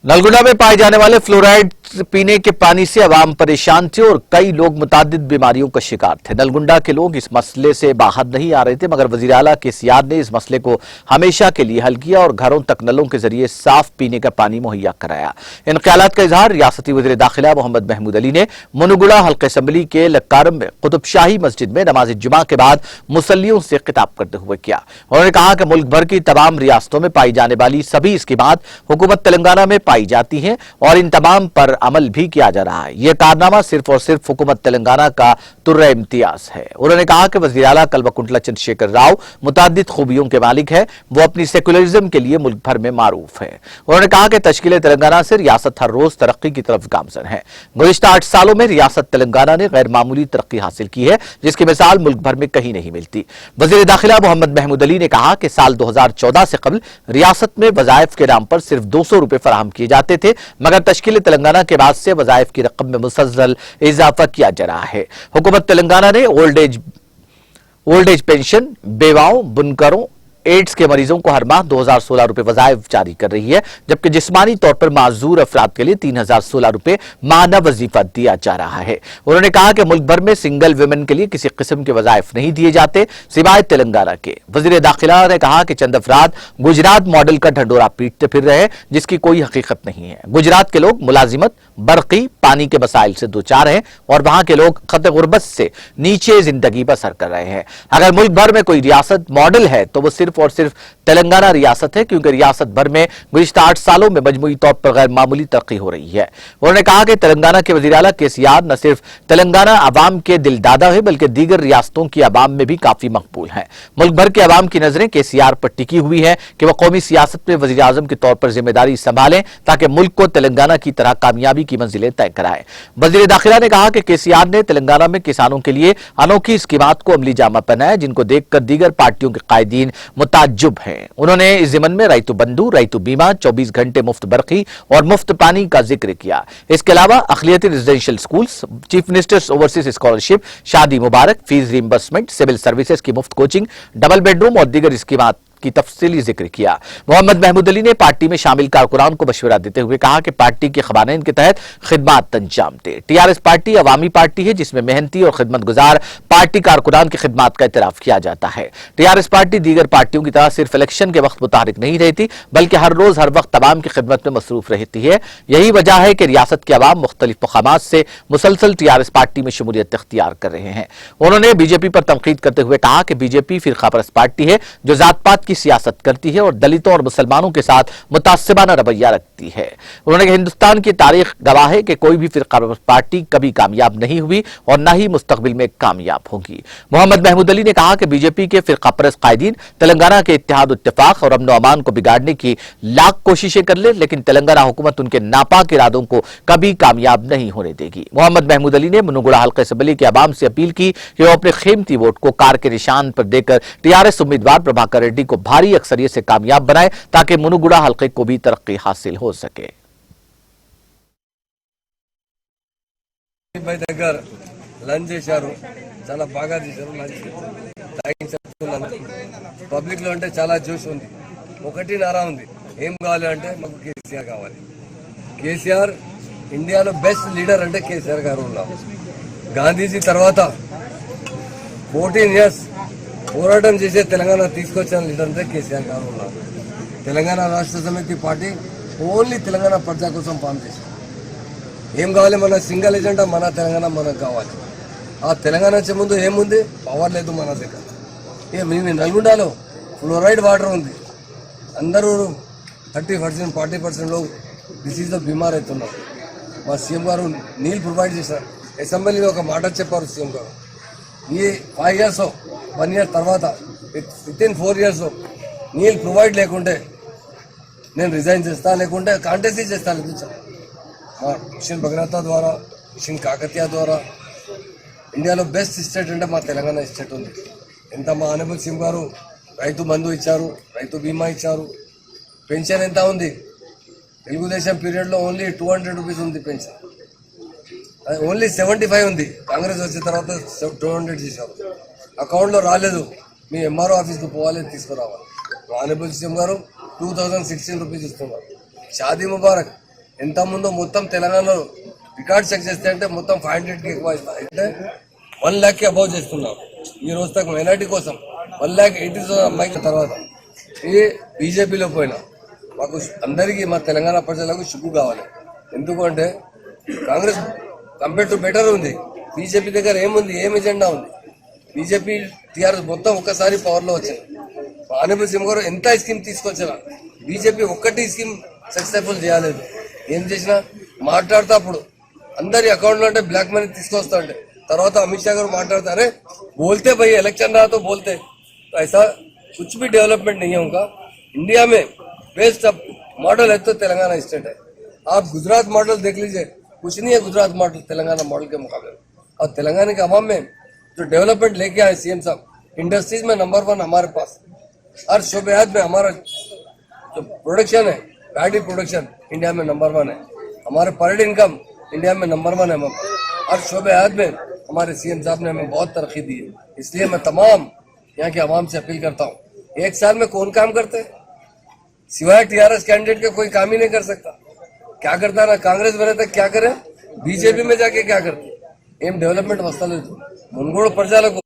नलगुंडा में पाए जाने वाले फ्लोराइड पीने के पानी से आवाम परेशान थे और कई लोग मुतादिद बीमारियों का शिकार थे। नलगुंडा के लोग इस मसले से बाहर नहीं आ रहे थे, मगर वजीर आला केसीआर ने इस मसले को हमेशा के लिए हल किया और घरों तक नलों के जरिए साफ पीने का पानी मुहैया कराया। इन ख्यालात का इजहार रियासती वज़ीर दाखिला मोहम्मद महमूद अली ने मुनुगुड़ा हल्का असम्बली के लक्कारम में कुतुबशाही मस्जिद में नमाज जुमा के बाद मुसल्लियों से खिताब करते हुए किया। उन्होंने कहा कि मुल्क भर की तमाम रियासतों में पाई जाने वाली सभी स्कीमात हुकूमत तेलंगाना में पाई जाती हैं और इन तमाम पर अमल भी किया जा रहा है। यह कारनामा सिर्फ और सिर्फ हुकूमत तेलंगाना का तुर्रा इम्तियाज है। उन्होंने कहा कि वज़ीर आला कल्वकुंटला चंद्रशेखर राव मुतादिद खूबियों के मालिक है, वो अपनी सेकुलरिज्म के लिए मुल्क भर में मारूफ है। उन्होंने कहा कि तश्कील तेलंगाना से रियासत हर रोज तरक्की की तरफ गामजन है। गुज़िश्ता 8 सालों में रियासत तेलंगाना ने गैर मामूली तरक्की हासिल की है, जिसकी मिसाल मुल्क भर में कहीं नहीं मिलती। वज़ीर दाखिला मोहम्मद महमूद अली ने कहा कि साल 2014 से कबल रियासत में वज़ाइफ के नाम पर सिर्फ 200 रुपए फराहम किए जाते थे, मगर तश्कील तेलंगाना के बाद से वज़ाइफ की रकम में मुसलसल इजाफा किया जा रहा है। हुकूमत तेलंगाना ने ओल्ड एज पेंशन, बेवाओं, बुनकरों, एड्स के मरीजों को हर माह 2016 रुपए वज़ाइफ जारी कर रही है, जबकि जिस्मानी तौर पर माजूर अफराद के लिए 3016 रुपए माना वजीफा दिया जा रहा है। उन्होंने कहा कि मुल्क भर में सिंगल वुमेन के लिए किसी किस्म के वज़ाइफ नहीं दिए जाते सिवाय तेलंगाना के। वज़ीर दाखिला ने कहा कि चंद अफराद गुजरात मॉडल का ढंडोरा पीटते फिर रहे हैं, जिसकी कोई हकीकत नहीं है। गुजरात के लोग मुलाजिमत, बरकी, पानी के मसाइल से दो चार हैं और वहां के लोग खत गुर्बत से नीचे जिंदगी बसर कर रहे हैं। अगर मुल्क भर में कोई रियासत मॉडल है तो वो सिर्फ और सिर्फ तेलंगाना रियासत है, क्योंकि रियासत भर में गुज़िश्ता 8 सालों में मजमूई तौर पर गैर मामूली तरक्की हो रही है। उन्होंने कहा कि तेलंगाना के वज़ीर आला केसीआर न सिर्फ तेलंगाना अवाम के दिलदादा है, बल्कि दीगर रियासतों की अवाम में भी काफी मकबूल है। मुल्क भर के अवाम की नजरें केसीआर पर टिकी हुई है कि वह कौमी सियासत में वज़ीर आज़म के तौर पर जिम्मेदारी संभालें, ताकि मुल्क को तेलंगाना की तरह कामयाबी की मंजिलें तय कराएं। वज़ीर दाखिला ने कहा कि केसीआर ने तेलंगाना में किसानों के लिए अनोखी स्कीमात को अमली जामा पहनाया, जिनको देखकर दीगर पार्टियों के कायदीन मुताज्जुब हैं। उन्होंने इस ज़िमन में रैतु बंधु, रैतु बीमा, 24 घंटे मुफ्त बरकी और मुफ्त पानी का जिक्र किया। इसके अलावा अखिलियती residential schools, chief ministers overseas scholarship, Shaadi Mubarak, fees reimbursement, civil services की मुफ्त कोचिंग, डबल बेडरूम और दीगर स्कीमात की तफसीली जिक्र किया। मोहम्मद महमूद अली ने पार्टी में शामिल कारकुनान को मशवरा देते हुए कहा कि पार्टी के खवानीन के तहत खिदमत अंजाम दे। टीआरएस पार्टी अवामी पार्टी है, जिसमें मेहनती और खिदमत गुजार पार्टी कारकुनान की खिदमत का इतराफ किया जाता है। टीआरएस पार्टी दीगर पार्टियों की तरह सिर्फ इलेक्शन के वक्त मुतहरिक नहीं रहती, बल्कि हर रोज हर वक्त तमाम की खिदमत में मसरूफ रहती है। यही वजह है कि रियासत के अवाम मुख्तलिफ मकामात से मुसलसल टीआरएस पार्टी में शमूलियत इख्तियार कर रहे हैं। उन्होंने बीजेपी पर तनकीद करते हुए कहा कि बीजेपी फिरका परस्त पार्टी है, जो जात पात की सियासत करती है और दलितों और मुसलमानों के साथ मुतासिबाना रवैया रखती है। उन्होंने कहा हिंदुस्तान की तारीख गवाह है कि कोई भी फिरका परस्त पार्टी कभी कामयाब नहीं हुई और न ही मुस्तकबिल में कामयाब होगी। मोहम्मद महमूद अली ने कहा कि बीजेपी के फिरका परस्त कायदीन तेलंगाना के इत्तेहाद इत्तेफाक और अमन व अमान को बिगाड़ने की लाख कोशिशें कर ले, लेकिन तेलंगाना हुकूमत उनके नापाक इरादों को कभी कामयाब नहीं होने देगी। मोहम्मद महमूद अली ने मुनुगुड़ा हल्का असम्बली के अवाम से अपील की कि वो अपने कीमती वोट को कार के निशान पर देकर टीआरएस उम्मीदवार प्रभाकर रेड्डी को भारी अक्सरियत से कामयाब बनाए, ताकि मुनुगुड़ा हल्के को भी तरक्की हासिल हो सके। లంచ్ చేశారు, చాలా బాగా చేశారు. లంచ్ థ్యాంక్స్ చెప్తున్నాను. పబ్లిక్ లో అంటే చాలా జోష్ ఉంది, ఒకటి నారా ఉంది. ఏం కావాలి అంటే మాకు కేసీఆర్ కావాలి. కేసీఆర్ ఇండియాలో బెస్ట్ లీడర్ అంటే కేసీఆర్ గారు ఉన్నారు. గాంధీజీ తర్వాత 14 years పోరాటం చేసే తెలంగాణ తీసుకొచ్చిన లీడర్ అంటే కేసీఆర్ గారు ఉన్నారు. తెలంగాణ రాష్ట్ర సమితి పార్టీ ఓన్లీ తెలంగాణ ప్రజా కోసం ఫామ్ చేసింది. ఏం కావాలి, మన సింగిల్ ఎజెండా మన తెలంగాణ మనకు కావాలి. ఆ తెలంగాణ వచ్చే ముందు ఏముంది, పవర్ లేదు మన దగ్గర. మేము నల్గొండలో ఫ్లోరైడ్ వాటర్ ఉంది, అందరూ 30% 40% లోग డిసీజ్తో బీమార్ అవుతున్నారు. మా సీఎం గారు నీళ్ళు ప్రొవైడ్ చేశారు. అసెంబ్లీలో ఒక మాట చెప్పారు సీఎం గారు, ఈ 5 years 1 year తర్వాత వితిన్ 4 years నీళ్ళు ప్రొవైడ్ లేకుంటే నేను రిజైన్ చేస్తా, లేకుంటే కాంటెస్ట్ చేస్తాను. మా మిషన్ భగీరథ ద్వారా, మిషన్ కాకతీయ ద్వారా ఇండియాలో బెస్ట్ స్టేట్ అంటే మా తెలంగాణ స్టేట్ ఉంది. ఎంత మా ఆనరబుల్ సీఎం గారు రైతు బంధు ఇచ్చారు, రైతు బీమా ఇచ్చారు. పెన్షన్ ఎంత ఉంది, తెలుగుదేశం పీరియడ్లో ఓన్లీ 200 రూపీస్ ఉంది పెన్షన్, ఓన్లీ 75 ఉంది. కాంగ్రెస్ వచ్చిన తర్వాత 200 చేశారు. అకౌంట్లో రాలేదు, మీ ఎంఆర్ఓ ఆఫీస్కి పోవాలి, తీసుకురావాలి. ఆనరబుల్ సీఎం గారు 2016 రూపీస్ ఇస్తున్నారు. షాదీ ముబారక్ ఎంత ముందో మొత్తం తెలంగాణలో రికార్డ్ చెక్ చేస్తే అంటే మొత్తం 500కి ఎక్కువ అంటే 1 lakh అబౌవ్ చేస్తున్నాం ఈ రోజు తగ్గ మైనార్టీ కోసం 1,80,000 అమ్మాయిల తర్వాత ఇది బీజేపీలో పోయినా మాకు అందరికీ మా తెలంగాణ ప్రజలకు సిగ్గు కావాలి. ఎందుకంటే కాంగ్రెస్ కంపేర్ టు బెటర్ ఉంది. బీజేపీ దగ్గర ఏముంది, ఏం ఎజెండా ఉంది? బీజేపీ టీఆర్ఎస్ మొత్తం ఒక్కసారి పవర్లో వచ్చింది. ఆనబుల్ సింగ్ గారు ఎంత స్కీమ్ తీసుకొచ్చినా బీజేపీ ఒక్కటి స్కీమ్ సక్సెస్ఫుల్ చేయలేదు. ఏం చేసినా మాట్లాడుతూ అప్పుడు అందరి అకౌంట్లో అంటే బ్లాక్ మనీ తీసుకొస్తా ఉంటే తర్వాత అమిత్ షా గారు మాట్లాడతారే बोलते भाई इलेक्शन रहा तो बोलते तो ऐसा कुछ भी डेवलपमेंट नहीं है उनका. इंडिया में बेस्ट अब मॉडल है तो तेलंगाना स्टेट है. आप गुजरात मॉडल देख लीजिए, कुछ नहीं है गुजरात मॉडल तेलंगाना मॉडल के मुकाबले. और तेलंगाना के अवाम में जो डेवलपमेंट लेके आए सीएम साहब, इंडस्ट्रीज में नंबर 1 हमारे पास. हर शोबेहात में हमारा जो प्रोडक्शन है, पैडी प्रोडक्शन इंडिया में नंबर 1 है. हमारे पर हेड इनकम इंडिया में नंबर 1 है. हर शोबेहात में हमारे सीएम साहब ने हमें बहुत तरक्की दी है. इसलिए मैं तमाम यहाँ के अवाम से अपील करता हूँ, 1 साल में कौन काम करते हैं? सिवाय टीआरएस कैंडिडेट के कोई काम ही नहीं कर सकता. क्या करता ना कांग्रेस में रहता क्या करे, बीजेपी में जाके क्या करते? ఏం డెవలప్మెంట్ వస్తలేదు. మున్గోడు ప్రజలకు